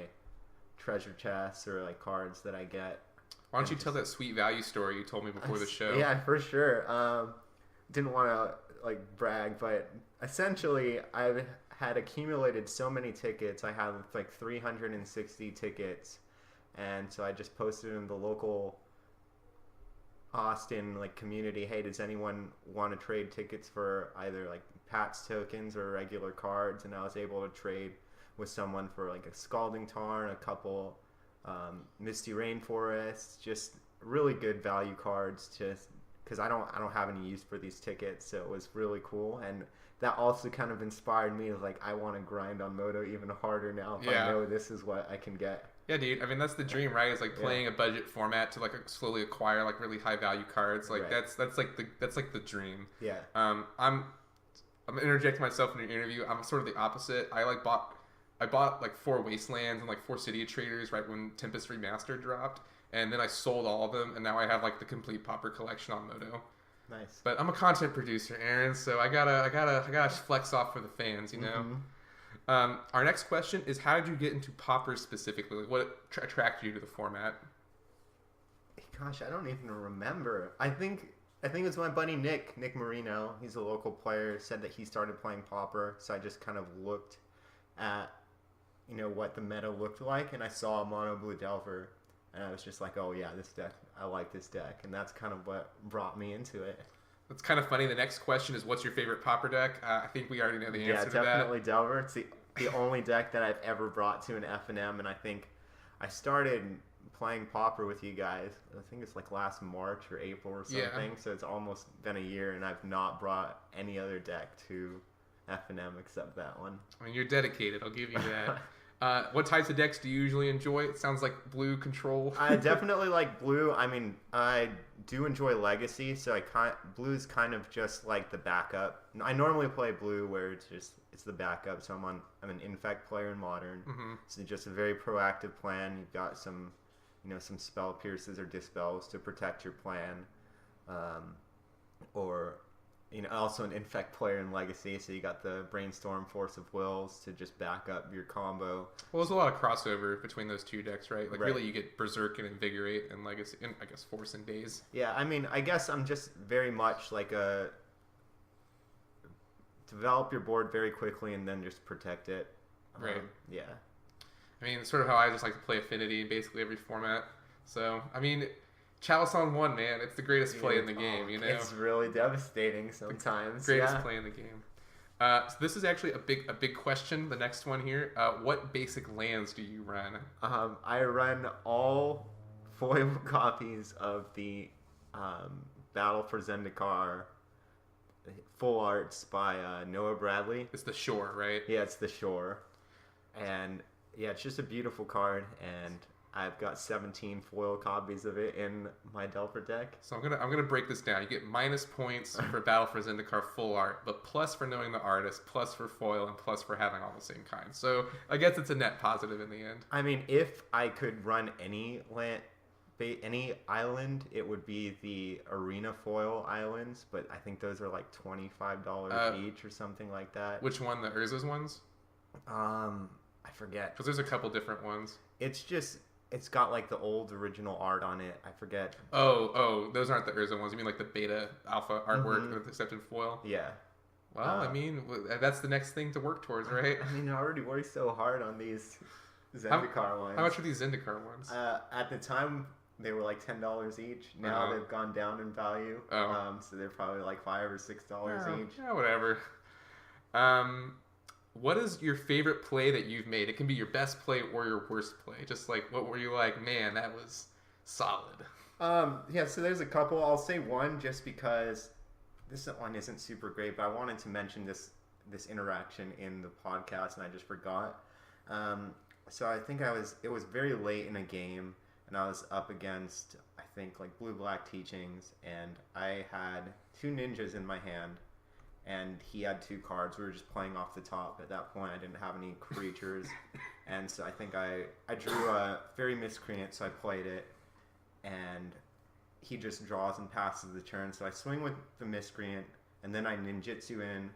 treasure chests or like cards that I get. Why don't you tell that sweet value story you told me before the show? Yeah, for sure. Didn't want to like brag, but essentially I've had accumulated so many tickets. I have like 360 tickets, and so I just posted in the local Austin like community, hey, does anyone want to trade tickets for either like PAX tokens or regular cards? And I was able to trade with someone for like a Scalding Tarn, a couple Misty Rainforests, just really good value cards, just because I don't have any use for these tickets. So it was really cool, and that also kind of inspired me. Like, I want to grind on Moto even harder now if I know this is what I can get. Yeah, dude. I mean, that's the dream, right? Is like playing a budget format to like slowly acquire like really high value cards. Like that's like the dream. Yeah. I'm interjecting myself in your interview. I'm sort of the opposite. I bought like 4 Wastelands and like 4 City of Traders right when Tempest Remastered dropped, and then I sold all of them, and now I have like the complete Pauper collection on Moto. Nice. But I'm a content producer, Aaron, so I gotta flex off for the fans, you know. Mm-hmm. Our next question is, how did you get into Pauper specifically? Like, what attracted you to the format? Gosh, I don't even remember. I think it was my buddy Nick Marino. He's a local player. Said that he started playing Pauper, so I just kind of looked at what the meta looked like, and I saw Mono Blue Delver, and I was just like, oh yeah, this deck, I like this deck, and that's kind of what brought me into it. That's kind of funny. The next question is, what's your favorite Pauper deck? I think we already know the answer to that. Yeah, definitely Delver. It's the only deck that I've ever brought to an F&M, and I think I started playing Pauper with you guys, I think it's like last March or April or something, so it's almost been a year, and I've not brought any other deck to F&M except that one. I mean, you're dedicated, I'll give you that. What types of decks do you usually enjoy? It sounds like blue control. I definitely like blue. I mean, I do enjoy Legacy, so blue's kind of just like the backup. I normally play blue where it's the backup. So I'm an Infect player in Modern. Mm-hmm. So just a very proactive plan. You've got some Spell Pierces or Dispels to protect your plan, or also an infect player in Legacy, so you got the Brainstorm, Force of Wills to just back up your combo. Well, there's a lot of crossover between those two decks, right? Like, Right. really, you get Berserk and Invigorate and Legacy, and I guess Force and Daze. Yeah, I mean, I guess I'm just very much like a develop your board very quickly and then just protect it. Right. Yeah. I mean, it's sort of how I just like to play Affinity in basically every format. So, I mean, Chalice on 1, man, it's the greatest play in the game, you know? It's really devastating sometimes. Greatest play in the game. So this is actually a big question. The next one here. What basic lands do you run? I run all foil copies of the Battle for Zendikar full arts by Noah Bradley. It's the Shore, right? Yeah, it's the Shore. And yeah, it's just a beautiful card, and I've got 17 foil copies of it in my Delver deck. So I'm gonna break this down. You get minus points for Battle for Zendikar full art, but plus for knowing the artist, plus for foil, and plus for having all the same kind. So I guess it's a net positive in the end. I mean, if I could run any island, it would be the Arena Foil Islands, but I think those are like $25 each or something like that. Which one? The Urza's ones? I forget. Because there's a couple different ones. It's got like the old original art on it. I forget. Oh, those aren't the Urza ones. You mean like the beta alpha artwork with accepted foil? Yeah. Well, I mean, that's the next thing to work towards, right? I mean, I already worked so hard on these Zendikar ones. How much are these Zendikar ones? At the time, they were like $10 each. Now they've gone down in value. So they're probably like $5 or $6 each. Yeah, whatever. What is your favorite play that you've made? It can be your best play or your worst play. Just like, what were you like, man, that was solid? Yeah, so there's a couple. I'll say one just because this one isn't super great, but I wanted to mention this interaction in the podcast, and I just forgot. So I think it was very late in a game, and I was up against, I think, like Blue-Black Teachings, and I had 2 ninjas in my hand, and he had 2 cards. We were just playing off the top. At that point, I didn't have any creatures, and so I think I drew a Fairy Miscreant, so I played it, and he just draws and passes the turn. So I swing with the Miscreant, and then I ninjutsu in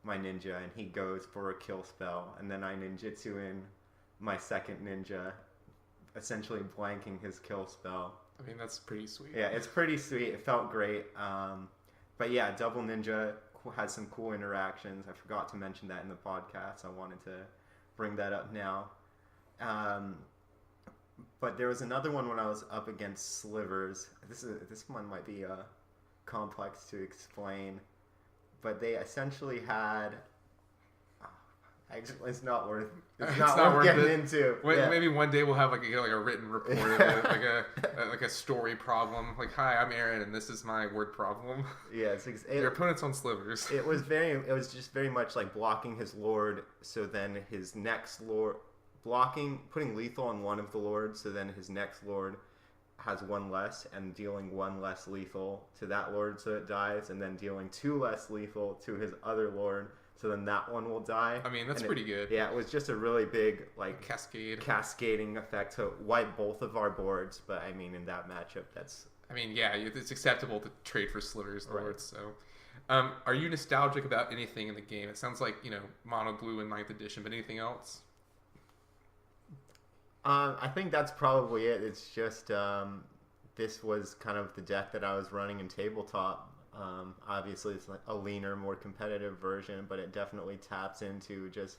my ninja, and he goes for a kill spell, and then I ninjutsu in my second ninja, essentially blanking his kill spell. I mean, that's pretty sweet. Yeah, it's pretty sweet. It felt great. But yeah, Double Ninja had some cool interactions. I forgot to mention that in the podcast. I wanted to bring that up now. But there was another one when I was up against Slivers. This one might be complex to explain, but they essentially had. It's not worth. It's not worth getting into. Maybe one day we'll have like a written report of it, like a story problem. Like, hi, I'm Aaron, and this is my word problem. Yeah, your opponent's on Slivers. It was just very much like blocking his lord. So then his next lord, putting lethal on one of the lords. So then his next lord has 1 less, and dealing 1 less lethal to that lord, so it dies, and then dealing 2 less lethal to his other lord. So then that one will die. I mean, that's pretty good. Yeah, it was just a really big cascading effect to wipe both of our boards. But I mean, in that matchup, I mean, yeah, it's acceptable to trade for Slivers lords. Right. So, are you nostalgic about anything in the game? It sounds like Mono Blue in 9th edition, but anything else? I think that's probably it. It's just this was kind of the deck that I was running in tabletop. Obviously, it's like a leaner, more competitive version, but it definitely taps into just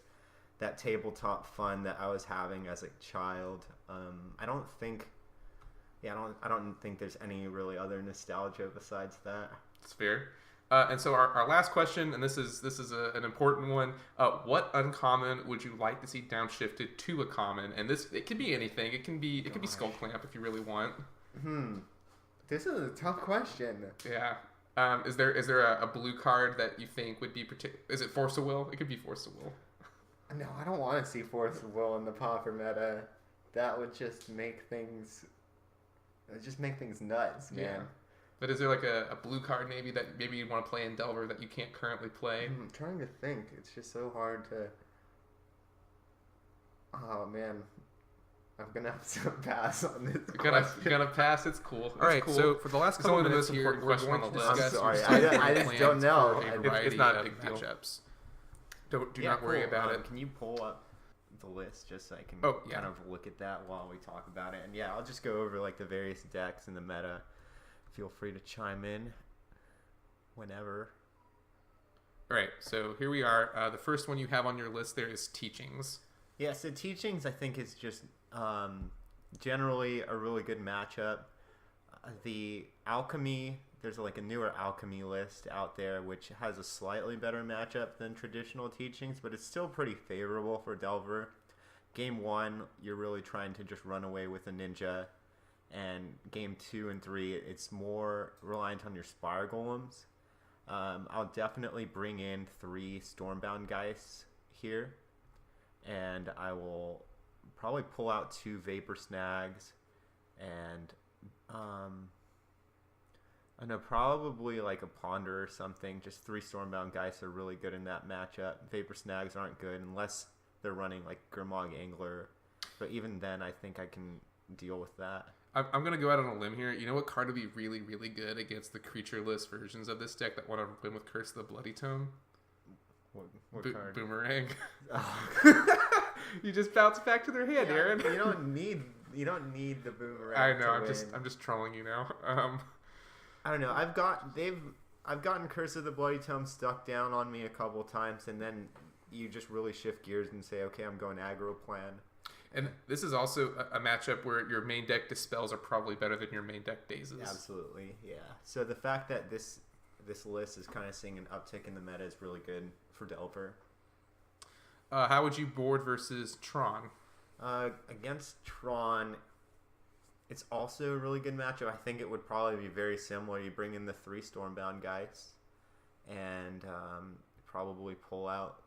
that tabletop fun that I was having as a child. I don't think there's any really other nostalgia besides that. That's fair. And so our last question, and this is an important one. What uncommon would you like to see downshifted to a common? And it can be anything. It can be Skull Clamp if you really want. This is a tough question. Yeah. Is there a blue card that you think would be particular? Is it Force of Will? It could be Force of Will. No, I don't want to see Force of Will in the Pauper meta. That would just make things. It would just make things nuts, man. Yeah. But is there like a blue card maybe that maybe you want to play in Delver that you can't currently play? I'm trying to think. It's just so hard to. Oh man, I'm gonna have to pass on this. Gonna pass. It's cool. All right, cool. so for the last It's couple only the minutes most here, important we're question going on to the discuss. list. I'm sorry, We're I just plans don't know. for a It's variety not a of big deal. matchups. Do Yeah, not worry cool. about it. Can you pull up the list just so I can Oh, yeah. kind of look at that while we talk about it? And yeah, I'll just go over like the various decks and the meta. Feel free to chime in whenever. All right, so here we are. The first one you have on your list there is Teachings. Yeah, so Teachings I think is just generally a really good matchup. The Alchemy, there's like a newer Alchemy list out there which has a slightly better matchup than traditional Teachings, but it's still pretty favorable for Delver. Game 1, you're really trying to just run away with a ninja, and game 2 and 3, it's more reliant on your Spire Golems. I'll definitely bring in 3 Stormbound Geists here, and I will probably pull out 2 Vapor Snags, and I know probably like a Ponder or something. Just 3 Stormbound Geists are really good in that matchup. Vapor Snags aren't good unless they're running like Grimog Angler, but even then I think I can deal with that. I'm going to go out on a limb here. You know what card would be really, really good against the creatureless versions of this deck that want to win with Curse of the Bloody Tome? What card? Boomerang. Oh. You just bounce back to their hand, Yeah, Aaron. you don't need the boomerang. I know. To win. I'm just trolling you now. I don't know. I've gotten Curse of the Bloody Tome stuck down on me a couple times, and then you just really shift gears and say, okay, I'm going aggro plan. And this is also a matchup where your main deck Dispels are probably better than your main deck Dazes. Absolutely, yeah. So the fact that this list is kind of seeing an uptick in the meta is really good for Delver. How would you board versus Tron? Against Tron, it's also a really good matchup. I think it would probably be very similar. You bring in the 3 Stormbound Geists and probably pull out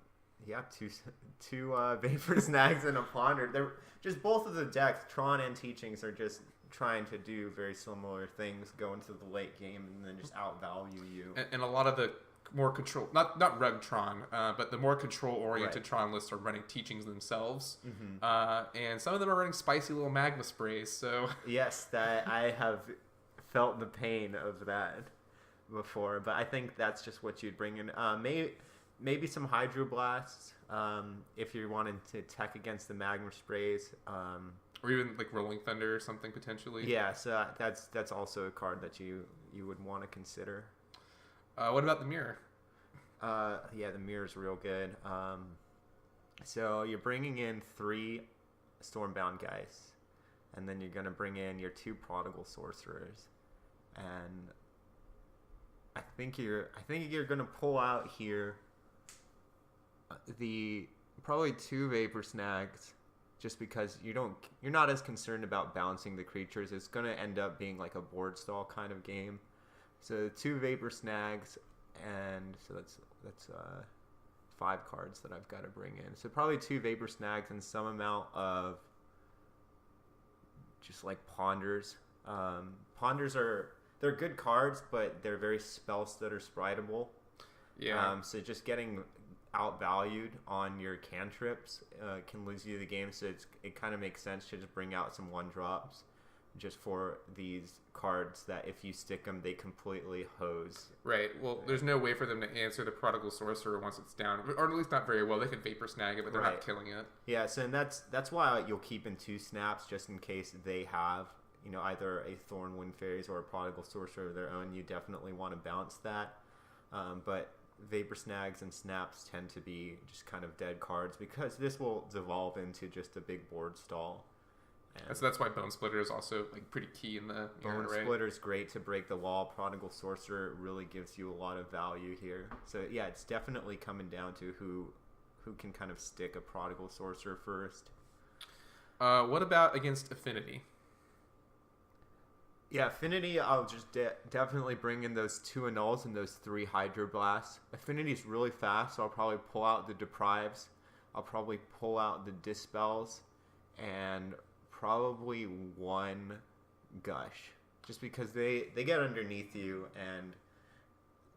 two Vapor Snags and a Ponder. They're just both of the decks, Tron and Teachings, are just trying to do very similar things, go into the late game and then just outvalue you. And a lot of the more control, not Rug Tron, but the more control-oriented Tron lists are running Teachings themselves. Mm-hmm. And some of them are running spicy little magma sprays, so... Yes, that I have felt the pain of that before, but I think that's just what you'd bring in. Maybe some Hydroblasts if you're wanting to tech against the magma sprays. Or even like Rolling Thunder or something potentially. Yeah, so that's also a card that you would want to consider. What about the Mirror? Yeah, the Mirror's real good. So you're bringing in 3 Stormbound Geists, and then you're going to bring in your 2 Prodigal Sorcerers, and I think you're going to pull out here the probably 2 Vapor Snags, just because you're not as concerned about bouncing the creatures. It's going to end up being like a board stall kind of game. So 2 Vapor Snags, and so that's 5 cards that I've got to bring in. So probably 2 Vapor Snags and some amount of just like Ponders. Ponders they're good cards, but they're very spell-stutter spriteable. Yeah. So just getting outvalued on your cantrips can lose you the game. So it kind of makes sense to just bring out some 1-drops just for these cards that if you stick them, they completely hose. Right. Well, there's no way for them to answer the Prodigal Sorcerer once it's down, or at least not very well. They can Vapor Snag it, but they're not killing it. Yeah. So and that's why you'll keep in 2 snaps just in case they have either a Thornwind Fairies or a Prodigal Sorcerer of their own. You definitely want to bounce that, but Vapor Snags and Snaps tend to be just kind of dead cards because this will devolve into just a big board stall. And so that's why Bone Splitter is also like pretty key in the Bone Splitter is great to break the wall. Prodigal Sorcerer really gives you a lot of value here. So yeah, it's definitely coming down to who can kind of stick a Prodigal Sorcerer first. What about against Affinity? Yeah, Affinity, I'll just definitely bring in those 2 Annuls and those 3 Hydroblasts. Affinity's really fast, so I'll probably pull out the Deprives. I'll probably pull out the Dispels, and probably 1 Gush. Just because they get underneath you, and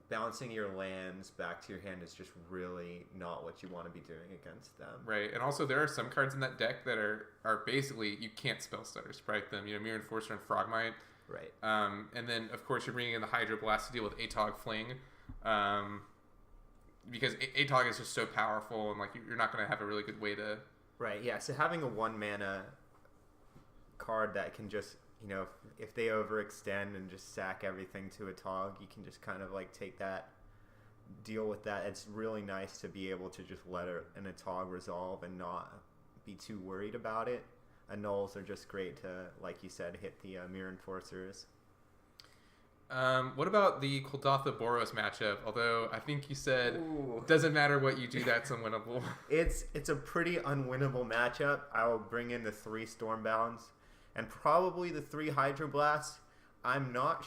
bouncing your lands back to your hand is just really not what you want to be doing against them. Right, and also there are some cards in that deck that are basically you can't spell stutter sprite them. Mirror Enforcer and Frogmite. Right. And then of course you're bringing in the Hydro Blast to deal with Atog Fling, because Atog is just so powerful, and like you're not going to have a really good way to. Right. Yeah. So having a 1 mana card that can just, if they overextend and just sack everything to a Tog, you can just kind of like deal with that. It's really nice to be able to just let an Atog resolve and not be too worried about it. Annuls are just great to, like you said, hit the Mirror Enforcers. What about the Kuldotha Boros matchup? Although I think you said it doesn't matter what you do, that's unwinnable. It's a pretty unwinnable matchup. I will bring in the 3 Stormbounds and probably the 3 Hydroblasts. I'm not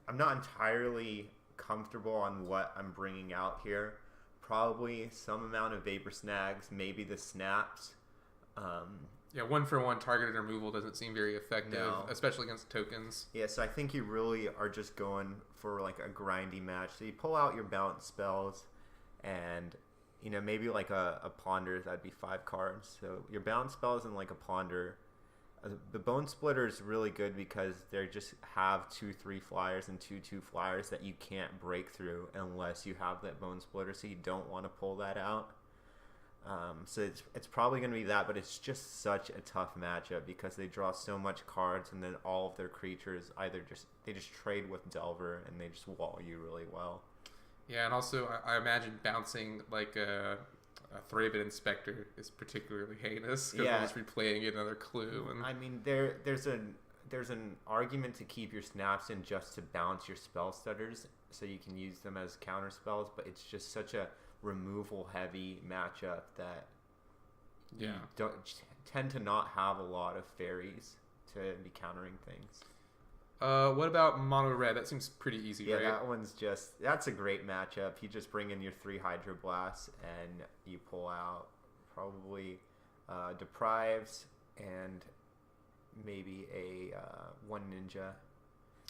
entirely comfortable on what I'm bringing out here. Probably some amount of Vapor Snags, maybe the Snaps. Yeah, 1-for-1 targeted removal doesn't seem very effective, especially against tokens. Yeah, so I think you really are just going for like a grindy match. So you pull out your bounce spells, and maybe like a Ponder, that'd be 5 cards. So your bounce spells and like a Ponder. The Bone Splitter is really good because they just have 2/3 flyers and 2/2 flyers that you can't break through unless you have that Bone Splitter. So you don't want to pull that out. So it's probably going to be that, but it's just such a tough matchup because they draw so much cards, and then all of their creatures they just trade with Delver and they just wall you really well. Yeah, and also I imagine bouncing like a Thraben Inspector is particularly heinous because I'm just replaying another clue. And I mean, there's an argument to keep your snaps in just to bounce your spell stutters so you can use them as counter spells, but it's just such a removal heavy matchup that you don't tend to not have a lot of fairies to be countering things. What about mono red? That seems pretty easy, right? Yeah, that's a great matchup. You just bring in your 3 Hydroblasts and you pull out probably Deprives and maybe a 1 Ninja.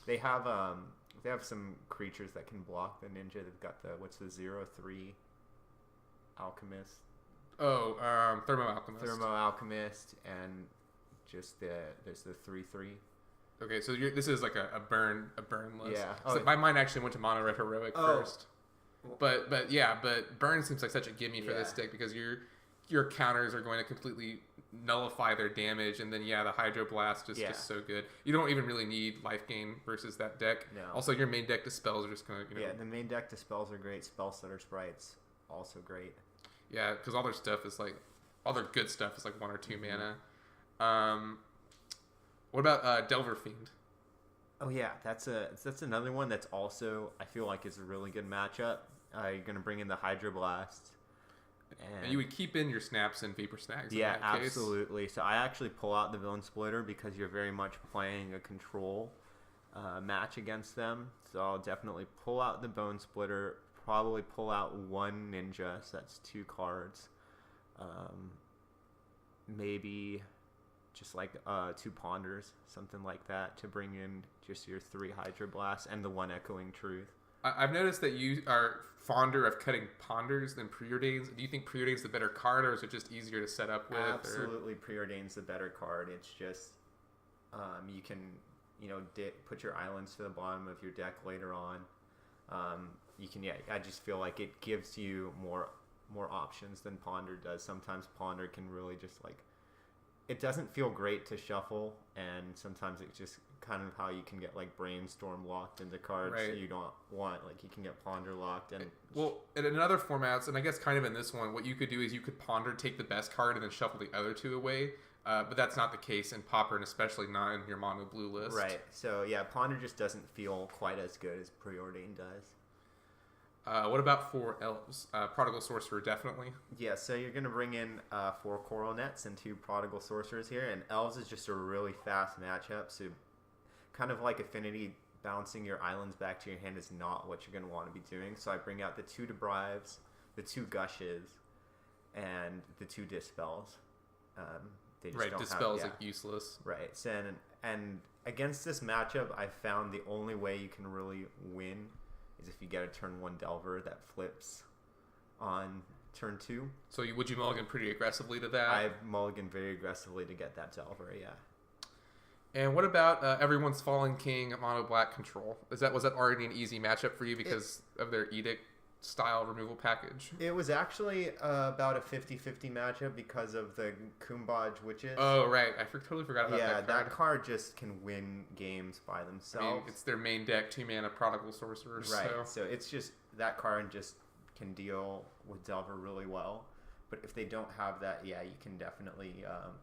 They have some creatures that can block the Ninja. They've got the 0/3 Alchemist. Thermo Alchemist. Thermo Alchemist, and just there's the 3/3. Okay, so this is like a burn list. Yeah. So my mind actually went to mono red heroic first. But burn seems like such a gimme for this deck because your counters are going to completely nullify their damage, and then the Hydroblast is just so good. You don't even really need life gain versus that deck. No. Also, your main deck dispels are just going to the main deck dispels are great. Spell Stutter Sprites also great. Yeah, because all their good stuff is like 1 or 2 mana. What about Delver Fiend? Oh yeah, that's another one that's also I feel like is a really good matchup. You're gonna bring in the Hydroblast. And you would keep in your snaps and Vapor Snags. Yeah, in that case. Absolutely. So I actually pull out the Bone Splitter because you're very much playing a control match against them. So I'll definitely pull out the Bone Splitter. Probably pull out 1 Ninja. So that's 2 cards. Maybe just like 2 Ponders, something like that, to bring in just your 3 Hydroblasts and the 1 Echoing Truth. I've noticed that you are fonder of cutting Ponders than Preordains. Do you think Preordain's the better card, or is it just easier to set up with? Absolutely, Preordain's the better card. It's just you can put your islands to the bottom of your deck later on. You can I just feel like it gives you more options than Ponder does. Sometimes Ponder can really just it doesn't feel great to shuffle, and sometimes it's just kind of how you can get Brainstorm locked into cards you don't want. You can get Ponder locked. And in other formats, and I guess kind of in this one, what you could do is you could Ponder, take the best card, and then shuffle the other 2 away. But that's not the case in Pauper, and especially not in your mono blue list. Right. So yeah, Ponder just doesn't feel quite as good as Preordain does. What about for Elves? Prodigal Sorcerer, definitely. Yeah, so you're going to bring in 4 Coral Nets and 2 Prodigal Sorcerers here, and Elves is just a really fast matchup, so kind of like Affinity, bouncing your islands back to your hand is not what you're going to want to be doing. So I bring out the 2 Debrives, the 2 Gushes, and the 2 Dispels. they just right, don't Dispel's have, like useless. Right. So, and against this matchup, I found the only way you can really win is if you get a turn 1 Delver that flips on turn 2. So would you mulligan pretty aggressively to that? I mulligan very aggressively to get that Delver, yeah. And what about everyone's Fallen King mono black control? Was that already an easy matchup for you because of their edict style removal package? It was actually about a 50-50 matchup because of the Kumbaj Witches. Oh, right. I totally forgot about that card. Yeah, that card just can win games by themselves. I mean, it's their main deck, 2-mana Prodigal Sorcerers. Right, so it's just that card just can deal with Delver really well. But if they don't have that, yeah, you can definitely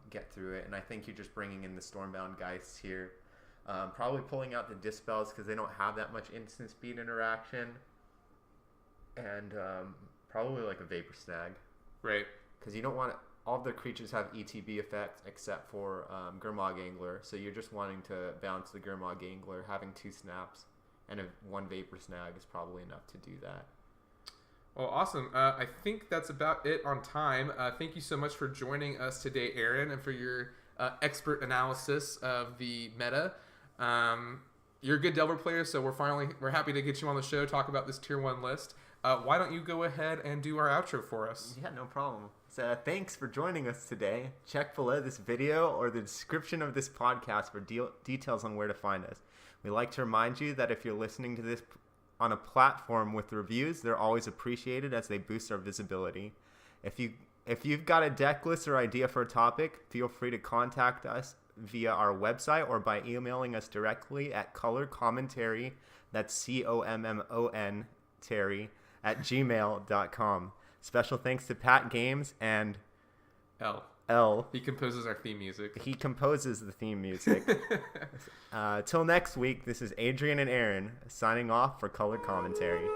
get through it. And I think you're just bringing in the Stormbound Geists here. Probably pulling out the Dispels because they don't have that much instant speed interaction. And probably like a Vapor Snag. Right. Because you don't want all of their creatures have ETB effects except for Gurmag Angler. So you're just wanting to bounce the Gurmag Angler, having 2 snaps. And 1 Vapor Snag is probably enough to do that. Well, awesome. I think that's about it on time. Thank you so much for joining us today, Aaron, and for your expert analysis of the meta. You're a good Delver player, so we're happy to get you on the show, talk about this Tier 1 list. Why don't you go ahead and do our outro for us? Yeah, no problem. So thanks for joining us today. Check below this video or the description of this podcast for details on where to find us. We like to remind you that if you're listening to this on a platform with reviews, they're always appreciated as they boost our visibility. If you've got a deck list or idea for a topic, feel free to contact us via our website or by emailing us directly at colorcommentary, that's COMMON Terry, @gmail.com. Special thanks to Pat Games and L. He composes our theme music. He composes the theme music. Till next week, this is Adrian and Aaron signing off for Color Commentary.